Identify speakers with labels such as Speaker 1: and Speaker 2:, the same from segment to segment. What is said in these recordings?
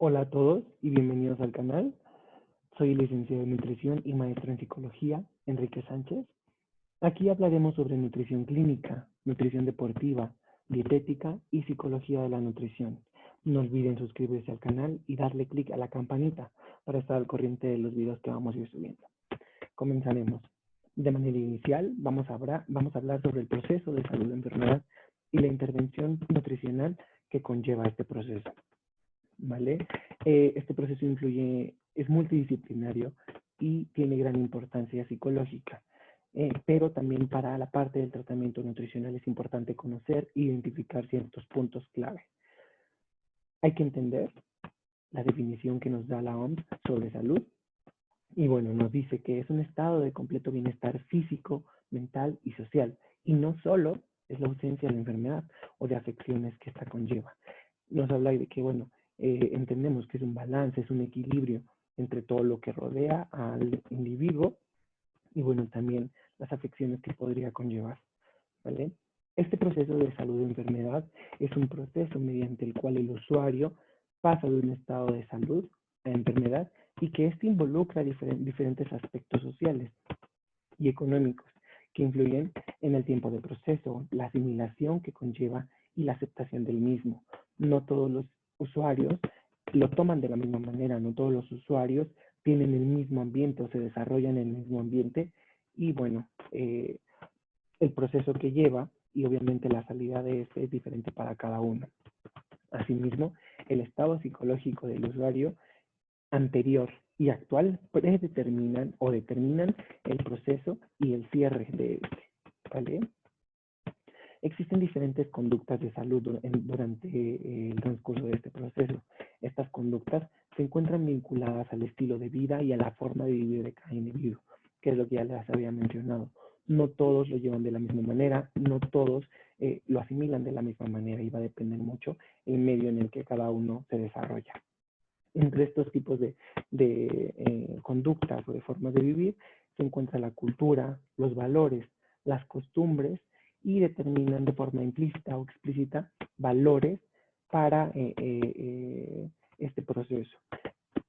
Speaker 1: Hola a todos y bienvenidos al canal. Soy el licenciado en nutrición y maestro en psicología, Enrique Sánchez. Aquí hablaremos sobre nutrición clínica, nutrición deportiva, dietética y psicología de la nutrición. No olviden suscribirse al canal y darle clic a la campanita para estar al corriente de los videos que vamos a ir subiendo. Comenzaremos. De manera inicial, vamos a hablar sobre el proceso de salud de enfermedad y la intervención nutricional que conlleva este proceso. ¿Vale? Este proceso es multidisciplinario y tiene gran importancia psicológica, pero también para la parte del tratamiento nutricional es importante conocer e identificar ciertos puntos clave. Hay que entender la definición que nos da la OMS sobre salud y bueno, nos dice que es un estado de completo bienestar físico, mental y social, y no solo es la ausencia de la enfermedad o de afecciones que esta conlleva. Nos habla de que, bueno, entendemos que es un balance, es un equilibrio entre todo lo que rodea al individuo y, bueno, también las afecciones que podría conllevar, ¿vale? Este proceso de salud o enfermedad es un proceso mediante el cual el usuario pasa de un estado de salud a enfermedad y que este involucra diferentes aspectos sociales y económicos que influyen en el tiempo de proceso, la asimilación que conlleva y la aceptación del mismo. No todos los usuarios lo toman de la misma manera, no todos los usuarios tienen el mismo ambiente o se desarrollan en el mismo ambiente y bueno, el proceso que lleva y obviamente la salida de este es diferente para cada uno. Asimismo, el estado psicológico del usuario anterior y actual predeterminan o determinan el proceso y el cierre de este, ¿vale? Existen diferentes conductas de salud durante el transcurso de este proceso. Estas conductas se encuentran vinculadas al estilo de vida y a la forma de vivir de cada individuo, que es lo que ya les había mencionado. No todos lo llevan de la misma manera, no todos lo asimilan de la misma manera y va a depender mucho el medio en el que cada uno se desarrolla. Entre estos tipos de conductas o de formas de vivir se encuentra la cultura, los valores, las costumbres y determinan de forma implícita o explícita valores para este proceso,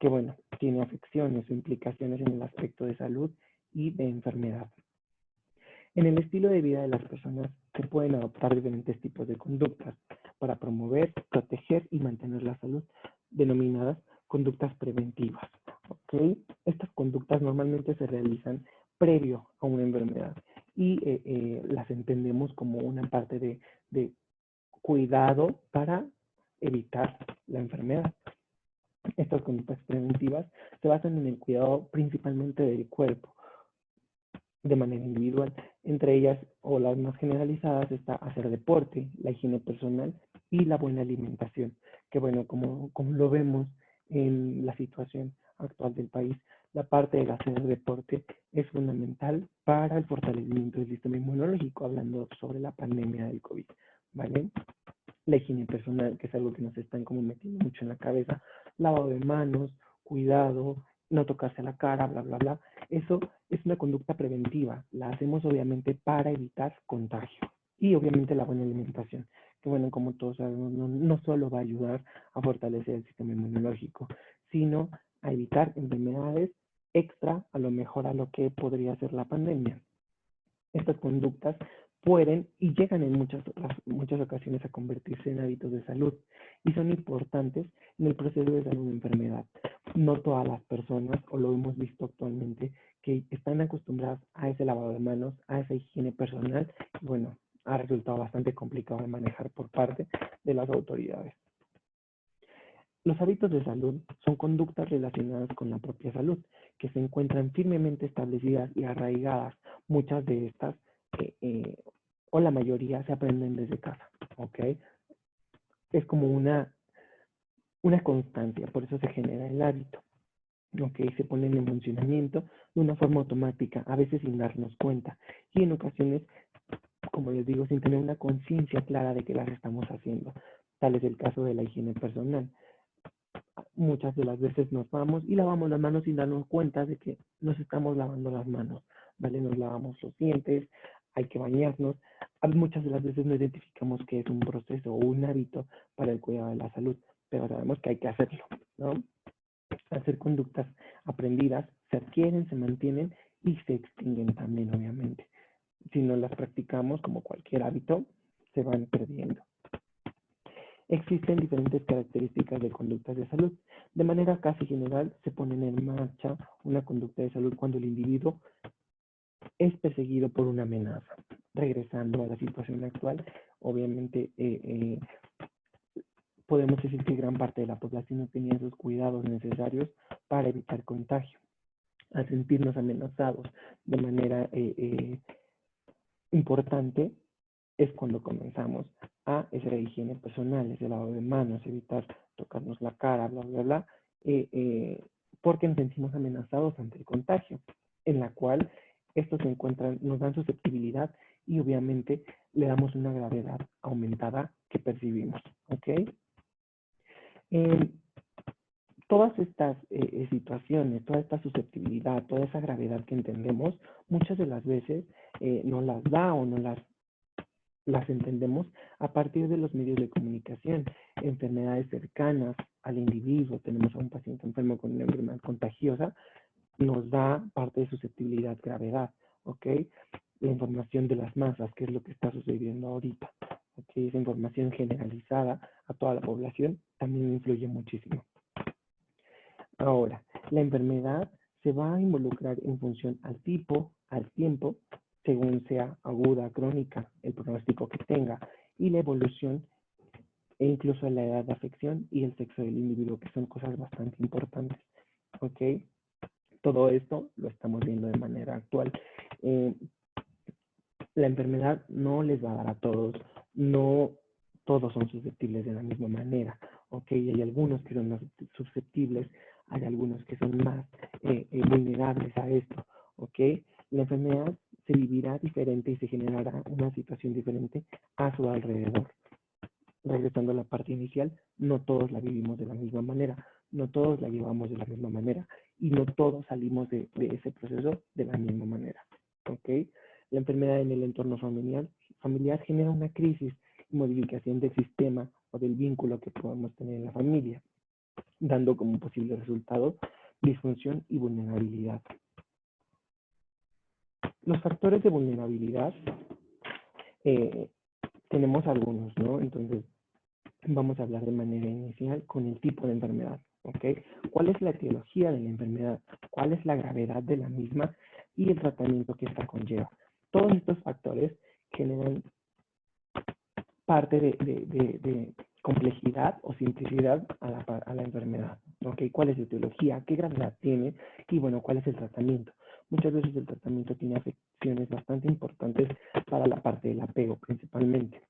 Speaker 1: que bueno, tiene afecciones o implicaciones en el aspecto de salud y de enfermedad. En el estilo de vida de las personas se pueden adoptar diferentes tipos de conductas para promover, proteger y mantener la salud, denominadas conductas preventivas. ¿Okay? Estas conductas normalmente se realizan previo a una enfermedad y las entendemos como una parte de cuidado para evitar la enfermedad. Estas conductas preventivas se basan en el cuidado principalmente del cuerpo, de manera individual. Entre ellas, o las más generalizadas, está hacer deporte, la higiene personal y la buena alimentación. Que bueno, como lo vemos en la situación actual del país, la parte del hacer deporte es fundamental para el fortalecimiento del sistema inmunológico, hablando sobre la pandemia del COVID, ¿vale? La higiene personal, que es algo que nos están como metiendo mucho en la cabeza, lavado de manos, cuidado, no tocarse la cara, bla, bla, bla. Eso es una conducta preventiva. La hacemos obviamente para evitar contagio. Y obviamente la buena alimentación, que bueno, como todos sabemos, no solo va a ayudar a fortalecer el sistema inmunológico, sino a evitar enfermedades extra a lo mejor a lo que podría ser la pandemia. Estas conductas pueden y llegan en muchas ocasiones a convertirse en hábitos de salud y son importantes en el proceso de salud de enfermedad. No todas las personas, o lo hemos visto actualmente, que están acostumbradas a ese lavado de manos, a esa higiene personal, y bueno, ha resultado bastante complicado de manejar por parte de las autoridades. Los hábitos de salud son conductas relacionadas con la propia salud, que se encuentran firmemente establecidas y arraigadas. Muchas de estas, o la mayoría, se aprenden desde casa, ¿ok? Es como una constancia, por eso se genera el hábito, ¿ok? Se pone en funcionamiento de una forma automática, a veces sin darnos cuenta, y en ocasiones, como les digo, sin tener una conciencia clara de que las estamos haciendo. Tal es el caso de la higiene personal. Muchas de las veces nos vamos y lavamos las manos sin darnos cuenta de que nos estamos lavando las manos, ¿vale? Nos lavamos los dientes, hay que bañarnos. Muchas de las veces no identificamos que es un proceso o un hábito para el cuidado de la salud, pero sabemos que hay que hacerlo, ¿no? Al ser conductas aprendidas, se adquieren, se mantienen y se extinguen también, obviamente. Si no las practicamos, como cualquier hábito, se van perdiendo. Existen diferentes características de conductas de salud. De manera casi general, se ponen en marcha una conducta de salud cuando el individuo es perseguido por una amenaza. Regresando a la situación actual, obviamente podemos decir que gran parte de la población no tenía esos cuidados necesarios para evitar contagio. Al sentirnos amenazados de manera importante, es cuando comenzamos a hacer higiene personal, ese lavado de manos, evitar tocarnos la cara, bla, bla, bla, porque nos sentimos amenazados ante el contagio, en la cual estos se encuentran, nos dan susceptibilidad y obviamente le damos una gravedad aumentada que percibimos, ¿ok? Todas estas situaciones, toda esta susceptibilidad, toda esa gravedad que entendemos, muchas de las veces no las da o no las entendemos a partir de los medios de comunicación, enfermedades cercanas al individuo. Tenemos a un paciente enfermo con una enfermedad contagiosa, nos da parte de susceptibilidad, gravedad, ¿ok? La información de las masas, que es lo que está sucediendo ahorita, ¿ok? Esa información generalizada a toda la población también influye muchísimo. Ahora, la enfermedad se va a involucrar en función al tipo, al tiempo, según sea aguda, crónica, el pronóstico que tenga, y la evolución, e incluso la edad de afección y el sexo del individuo, que son cosas bastante importantes, ¿ok? Todo esto lo estamos viendo de manera actual. La enfermedad no les va a dar a todos, no todos son susceptibles de la misma manera, ¿ok? Hay algunos que son más susceptibles, hay algunos que son más vulnerables a esto, ¿ok? La enfermedad se vivirá diferente y se generará una situación diferente a su alrededor. Regresando a la parte inicial, no todos la vivimos de la misma manera, no todos la llevamos de la misma manera y no todos salimos de ese proceso de la misma manera, ¿ok? La enfermedad en el entorno familiar genera una crisis y modificación del sistema o del vínculo que podemos tener en la familia, dando como posible resultado disfunción y vulnerabilidad. Los factores de vulnerabilidad tenemos algunos, ¿no? Entonces, vamos a hablar de manera inicial con el tipo de enfermedad, ¿ok? ¿Cuál es la etiología de la enfermedad? ¿Cuál es la gravedad de la misma? Y el tratamiento que esta conlleva. Todos estos factores generan parte de complejidad o simplicidad a la enfermedad, ¿ok? ¿Cuál es la etiología? ¿Qué gravedad tiene? Y bueno, ¿cuál es el tratamiento? Muchas veces el tratamiento tiene afecciones bastante importantes para la parte del apego, principalmente.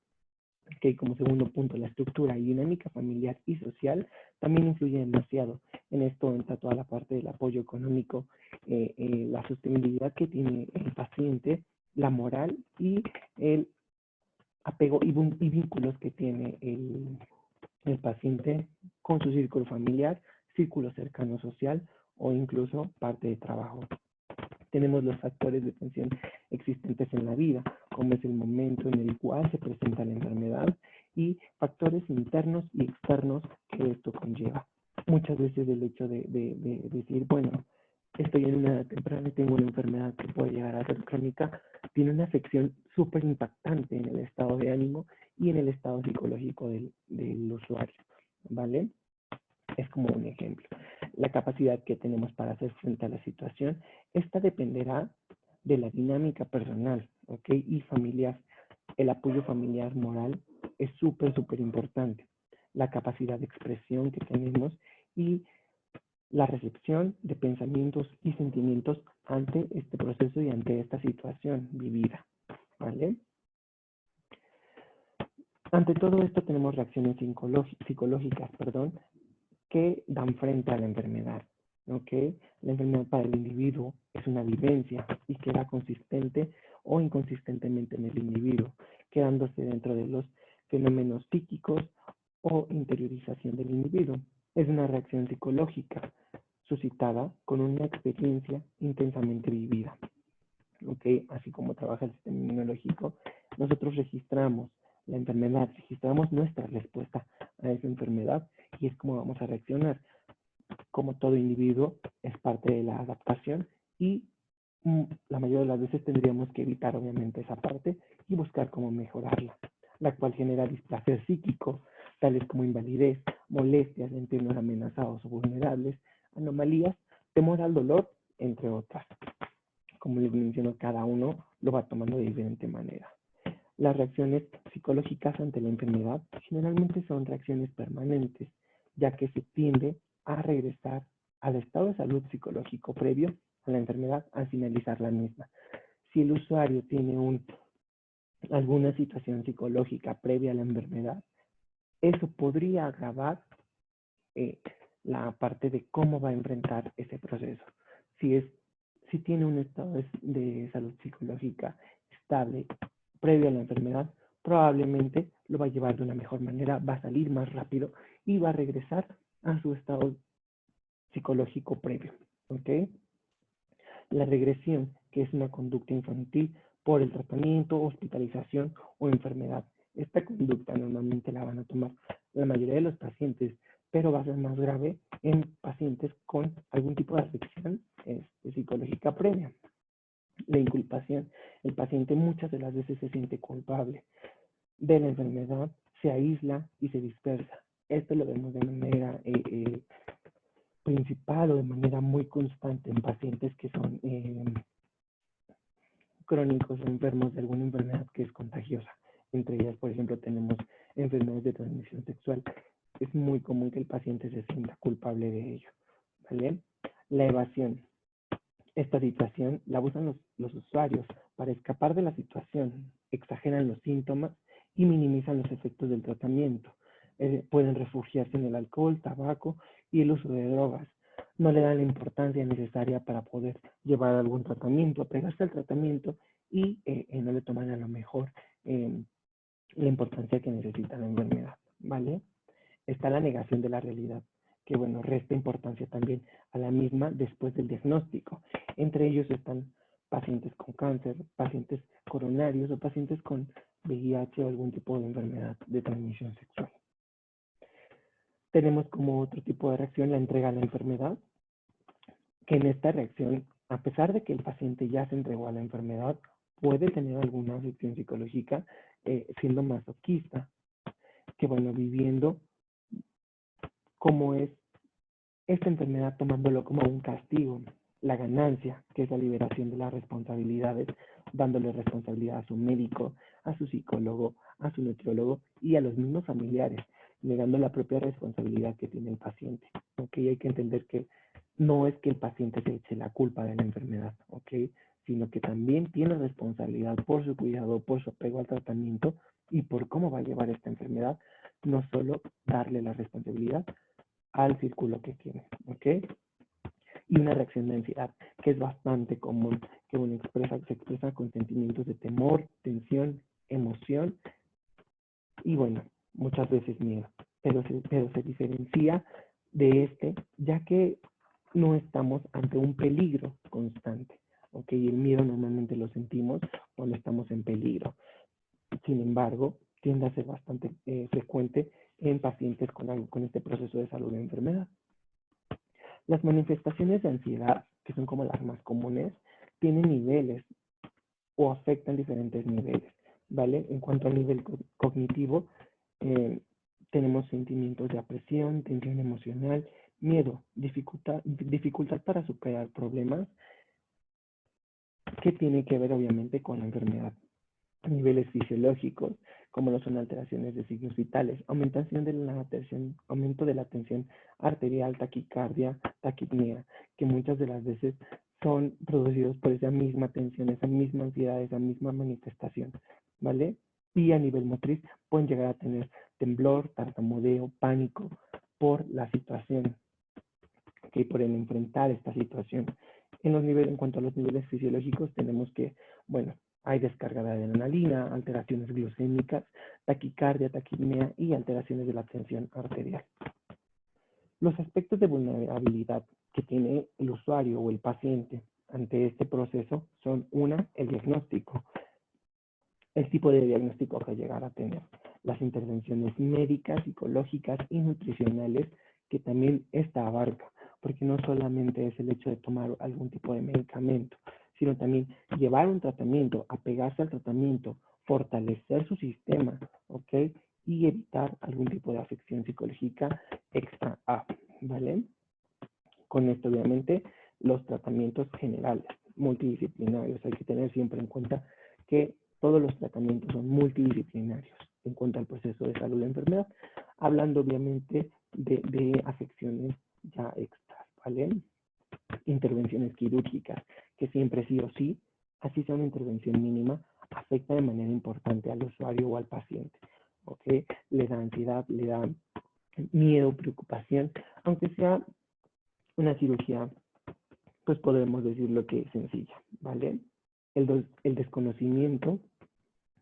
Speaker 1: Okay, como segundo punto, la estructura y dinámica familiar y social también influye demasiado. En esto entra toda la parte del apoyo económico, la sostenibilidad que tiene el paciente, la moral y el apego y vínculos que tiene el paciente con su círculo familiar, círculo cercano social o incluso parte de trabajo. Tenemos los factores de tensión existentes en la vida, como es el momento en el cual se presenta la enfermedad y factores internos y externos que esto conlleva. Muchas veces el hecho de decir, bueno, estoy en una edad temprana y tengo una enfermedad que puede llegar a ser crónica, tiene una afección súper impactante en el estado de ánimo y en el estado psicológico del usuario, ¿vale? Es como un ejemplo. La capacidad que tenemos para hacer frente a la situación, esta dependerá de la dinámica personal, ¿ok? Y familiar. El apoyo familiar moral es súper importante. La capacidad de expresión que tenemos y la recepción de pensamientos y sentimientos ante este proceso y ante esta situación vivida, ¿vale? Ante todo esto tenemos reacciones psicológicas, que dan frente a la enfermedad, ¿ok? La enfermedad para el individuo es una vivencia y queda consistente o inconsistentemente en el individuo, quedándose dentro de los fenómenos psíquicos o interiorización del individuo. Es una reacción psicológica suscitada con una experiencia intensamente vivida, ¿ok? Así como trabaja el sistema inmunológico, nosotros registramos la enfermedad, registramos nuestra respuesta a esa enfermedad y es como vamos a reaccionar. como todo individuo, es parte de la adaptación y la mayoría de las veces tendríamos que evitar obviamente esa parte y buscar cómo mejorarla, la cual genera displacer psíquico, tales como invalidez, molestias, sentirnos amenazados o vulnerables, anomalías, temor al dolor, entre otras. Como les menciono, cada uno lo va tomando de diferente manera. Las reacciones psicológicas ante la enfermedad generalmente son reacciones permanentes, ya que se tiende a regresar al estado de salud psicológico previo a la enfermedad al finalizar la misma. Si el usuario tiene alguna situación psicológica previa a la enfermedad, eso podría agravar la parte de cómo va a enfrentar ese proceso. Si tiene un estado de salud psicológica estable previo a la enfermedad, probablemente lo va a llevar de una mejor manera, va a salir más rápido y va a regresar a su estado psicológico previo. ¿Ok? La regresión, que es una conducta infantil por el tratamiento, hospitalización o enfermedad. Esta conducta normalmente la van a tomar la mayoría de los pacientes, pero va a ser más grave en pacientes con algún tipo de afección psicológica previa. La inculpación. El paciente muchas de las veces se siente culpable de la enfermedad, se aísla y se dispersa. Esto lo vemos de manera principal o de manera muy constante en pacientes que son crónicos o enfermos de alguna enfermedad que es contagiosa. Entre ellas, por ejemplo, tenemos enfermedades de transmisión sexual. Es muy común que el paciente se sienta culpable de ello, ¿vale? La evasión. Esta situación la usan los usuarios para escapar de la situación, exageran los síntomas y minimizan los efectos del tratamiento. Pueden refugiarse en el alcohol, tabaco y el uso de drogas. No le dan la importancia necesaria para poder llevar algún tratamiento, apegarse al tratamiento y no le toman a lo mejor la importancia que necesita la enfermedad, ¿vale? Está la negación de la realidad, que bueno, resta importancia también a la misma después del diagnóstico. Entre ellos están pacientes con cáncer, pacientes coronarios o pacientes con VIH o algún tipo de enfermedad de transmisión sexual. Tenemos como otro tipo de reacción la entrega a la enfermedad, que en esta reacción, a pesar de que el paciente ya se entregó a la enfermedad, puede tener alguna afección psicológica siendo masoquista, que bueno, viviendo como es esta enfermedad tomándolo como un castigo, la ganancia, que es la liberación de las responsabilidades, dándole responsabilidad a su médico, a su psicólogo, a su nutriólogo y a los mismos familiares, negando la propia responsabilidad que tiene el paciente. ¿Ok? Hay que entender que no es que el paciente se eche la culpa de la enfermedad, ¿ok? Sino que también tiene responsabilidad por su cuidado, por su apego al tratamiento y por cómo va a llevar esta enfermedad, no solo darle la responsabilidad al círculo que tiene, ¿ok? Y una reacción de ansiedad, que es bastante común, que uno se expresa con sentimientos de temor, tensión, emoción y bueno, muchas veces miedo, pero se diferencia de ya que no estamos ante un peligro constante, ¿ok? Y el miedo normalmente lo sentimos cuando estamos en peligro. Sin embargo, tiende a ser bastante frecuente en pacientes con este proceso de salud de enfermedad. Las manifestaciones de ansiedad, que son como las más comunes, tienen niveles o afectan diferentes niveles, ¿vale? En cuanto al nivel cognitivo, tenemos sentimientos de apresión, tensión emocional, miedo, dificultad para superar problemas, que tiene que ver obviamente con la enfermedad. Niveles fisiológicos, como lo son alteraciones de signos vitales, aumento de la tensión arterial, taquicardia, taquipnea, que muchas de las veces son producidos por esa misma tensión, esa misma ansiedad, esa misma manifestación, ¿vale? Y a nivel motriz pueden llegar a tener temblor, tartamudeo, pánico por la situación, que por el enfrentar esta situación. En cuanto a los niveles fisiológicos, tenemos que, bueno, hay descarga de adrenalina, alteraciones glucémicas, taquicardia, taquipnea y alteraciones de la tensión arterial. Los aspectos de vulnerabilidad que tiene el usuario o el paciente ante este proceso son, el diagnóstico, el tipo de diagnóstico que llegar a tener, las intervenciones médicas, psicológicas y nutricionales que también esta abarca, porque no solamente es el hecho de tomar algún tipo de medicamento, sino también llevar un tratamiento, apegarse al tratamiento, fortalecer su sistema, ¿ok? Y evitar algún tipo de afección psicológica extra A, ¿vale? Con esto, obviamente, los tratamientos generales, multidisciplinarios. Hay que tener siempre en cuenta que todos los tratamientos son multidisciplinarios en cuanto al proceso de salud de la enfermedad, hablando obviamente de afecciones ya extras, ¿vale? Intervenciones quirúrgicas, que siempre sí o sí, así sea una intervención mínima, afecta de manera importante al usuario o al paciente, ¿ok? Le da ansiedad, le da miedo, preocupación, aunque sea una cirugía, pues podemos decirlo que es sencilla, ¿vale? El desconocimiento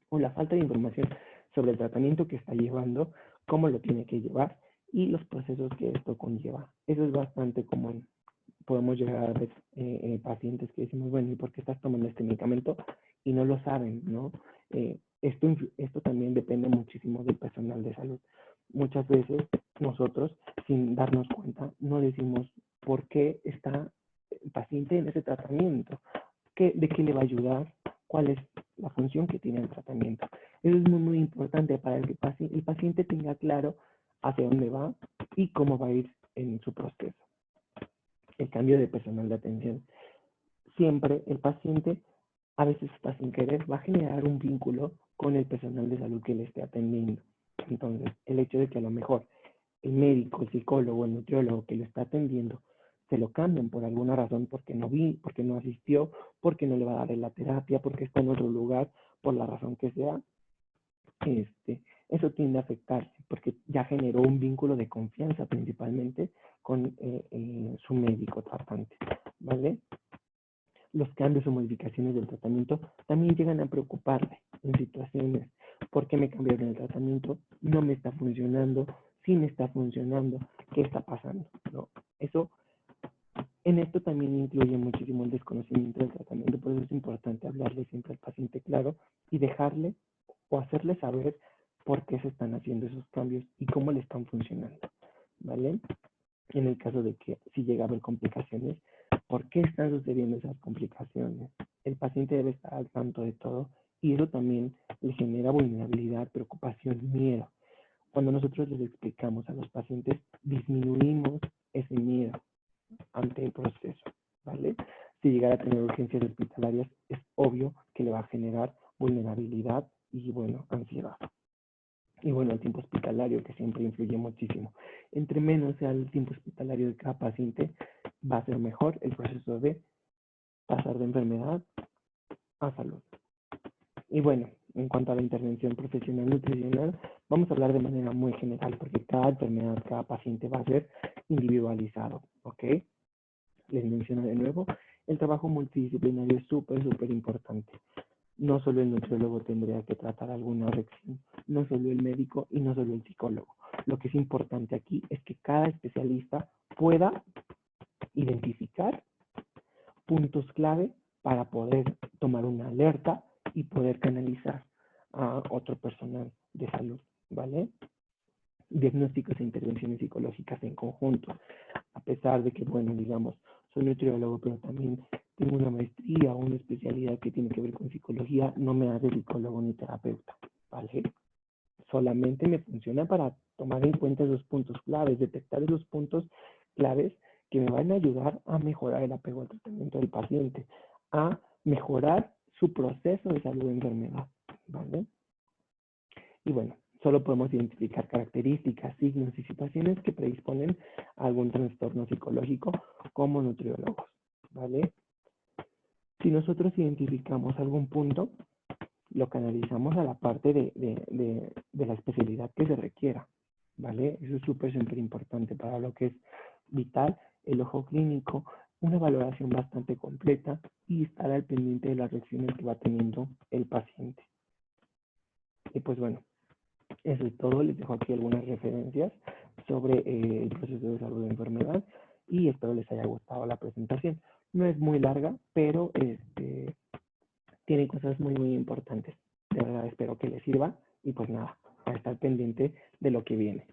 Speaker 1: o la falta de información sobre el tratamiento que está llevando, cómo lo tiene que llevar y los procesos que esto conlleva. Eso es bastante común. Podemos llegar a ver pacientes que decimos, bueno, ¿y por qué estás tomando este medicamento? Y no lo saben, ¿no? Esto también depende muchísimo del personal de salud. Muchas veces nosotros, sin darnos cuenta, no decimos por qué está el paciente en ese tratamiento, de qué le va a ayudar, cuál es la función que tiene el tratamiento. Eso es muy, muy importante para que el paciente tenga claro hacia dónde va y cómo va a ir en su proceso. El cambio de personal de atención. Siempre el paciente, a veces hasta sin querer, va a generar un vínculo con el personal de salud que le esté atendiendo. Entonces, el hecho de que a lo mejor el médico, el psicólogo, el nutriólogo que lo está atendiendo se lo cambian por alguna razón, porque no asistió, porque no le va a dar la terapia, porque está en otro lugar, por la razón que sea, eso tiende a afectarse, porque ya generó un vínculo de confianza principalmente con su médico tratante, ¿vale? Los cambios o modificaciones del tratamiento también llegan a preocuparle en situaciones. ¿Por qué me cambiaron el tratamiento? ¿No me está funcionando? ¿Sí me está funcionando? ¿Qué está pasando? ¿No? En esto también incluye muchísimo el desconocimiento del tratamiento, por eso es importante hablarle siempre al paciente claro y dejarle o hacerle saber por qué se están haciendo esos cambios y cómo le están funcionando, ¿vale? En el caso de que si llega a haber complicaciones, ¿por qué están sucediendo esas complicaciones? El paciente debe estar al tanto de todo y eso también le genera vulnerabilidad, preocupación, miedo. Cuando nosotros les explicamos a los pacientes, disminuimos ese miedo ante el proceso, ¿vale? Si llegara a tener urgencias hospitalarias, es obvio que le va a generar vulnerabilidad y, bueno, ansiedad. Y bueno, el tiempo hospitalario, que siempre influye muchísimo. Entre menos sea el tiempo hospitalario de cada paciente, va a ser mejor el proceso de pasar de enfermedad a salud. Y bueno, en cuanto a la intervención profesional nutricional, vamos a hablar de manera muy general, porque cada enfermedad, cada paciente va a ser individualizado, ¿ok? Les menciono de nuevo, el trabajo multidisciplinario es súper, súper importante. No solo el nutriólogo tendría que tratar alguna afección, no solo el médico y no solo el psicólogo. Lo que es importante aquí es que cada especialista pueda identificar puntos clave para poder tomar una alerta y poder canalizar a otro personal de salud, ¿vale? Diagnósticos e intervenciones psicológicas en conjunto. A pesar de que, bueno, digamos, soy nutriólogo, pero también tengo una maestría o una especialidad que tiene que ver con psicología, no me hace psicólogo ni terapeuta, ¿vale? Solamente me funciona para tomar en cuenta esos puntos claves, detectar esos puntos claves que me van a ayudar a mejorar el apego al tratamiento del paciente, a mejorar su proceso de salud de enfermedad, ¿vale? Y bueno, solo podemos identificar características, signos y situaciones que predisponen a algún trastorno psicológico como nutriólogos, ¿vale? Si nosotros identificamos algún punto, lo canalizamos a la parte de la especialidad que se requiera, ¿vale? Eso es súper importante para lo que es vital, el ojo clínico, una valoración bastante completa y estar al pendiente de las reacciones que va teniendo el paciente. Y pues bueno, eso es todo. Les dejo aquí algunas referencias sobre el proceso de salud de enfermedad y espero les haya gustado la presentación. No es muy larga, pero tiene cosas muy, muy importantes. De verdad espero que les sirva y pues nada, a estar pendiente de lo que viene.